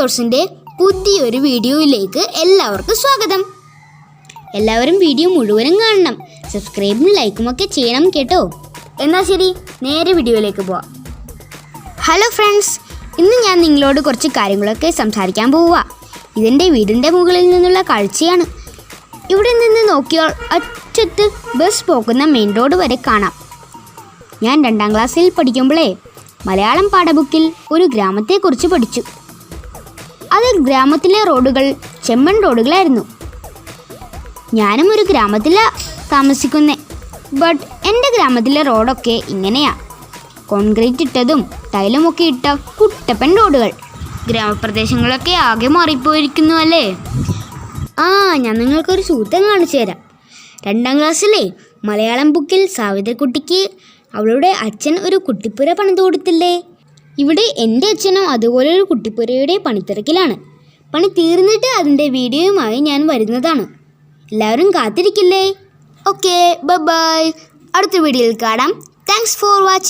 തോട്ട്സിൻ്റെ പുതിയൊരു വീഡിയോയിലേക്ക് എല്ലാവർക്കും സ്വാഗതം. എല്ലാവരും വീഡിയോ മുഴുവനും കാണണം, സബ്സ്ക്രൈബും ലൈക്കും ഒക്കെ ചെയ്യണം കേട്ടോ. എന്നാൽ ശരി, നേരെ വീഡിയോയിലേക്ക് പോവാം. ഹലോ ഫ്രണ്ട്സ്, ഇന്ന് ഞാൻ നിങ്ങളോട് കുറച്ച് കാര്യങ്ങളൊക്കെ സംസാരിക്കാൻ പോവുക. ഇതെൻ്റെ വീടിൻ്റെ മുകളിൽ നിന്നുള്ള കാഴ്ചയാണ്. ഇവിടെ നിന്ന് നോക്കിയാൽ അറ്റത്ത് ബസ് പോകുന്ന മെയിൻ റോഡ് വരെ കാണാം. ഞാൻ 2ാം ക്ലാസ്സിൽ പഠിക്കുമ്പോഴേ മലയാളം പാഠബുക്കിൽ ഒരു ഗ്രാമത്തെക്കുറിച്ച് പഠിച്ചു. അതിൽ ഗ്രാമത്തിലെ റോഡുകൾ ചെമ്മൺ റോഡുകളായിരുന്നു. ഞാനും ഒരു ഗ്രാമത്തിലാണ് താമസിക്കുന്നത്. ബട്ട് എൻ്റെ ഗ്രാമത്തിലെ റോഡൊക്കെ ഇങ്ങനെയാ, കോൺക്രീറ്റ് ഇട്ടതും ടൈലുമൊക്കെ ഇട്ട കുട്ടപ്പൻ റോഡുകൾ. ഗ്രാമപ്രദേശങ്ങളൊക്കെ ആകെ മാറിപ്പോയിരിക്കുന്നു അല്ലേ? ഞാൻ നിങ്ങൾക്കൊരു സൂത്രം കാണിച്ചു തരാം. 2ാം ക്ലാസ്സിലെ മലയാളം ബുക്കിൽ സാവിത്രക്കുട്ടിക്ക് അവളുടെ അച്ഛൻ ഒരു കുട്ടിപ്പുര പണിതു കൊടുത്തില്ലേ? ഇവിടെ എൻ്റെ അച്ഛനും അതുപോലെ ഒരു കുട്ടിപ്പുരയുടെ പണിത്തിരക്കിലാണ്. പണി തീർന്നിട്ട് അതിൻ്റെ വീഡിയോയുമായി ഞാൻ വരുന്നതാണ്. എല്ലാവരും കാത്തിരിക്കില്ലേ? Okay, by. അടുത്ത വീഡിയോയിൽ കാണാം. Thanks for watching.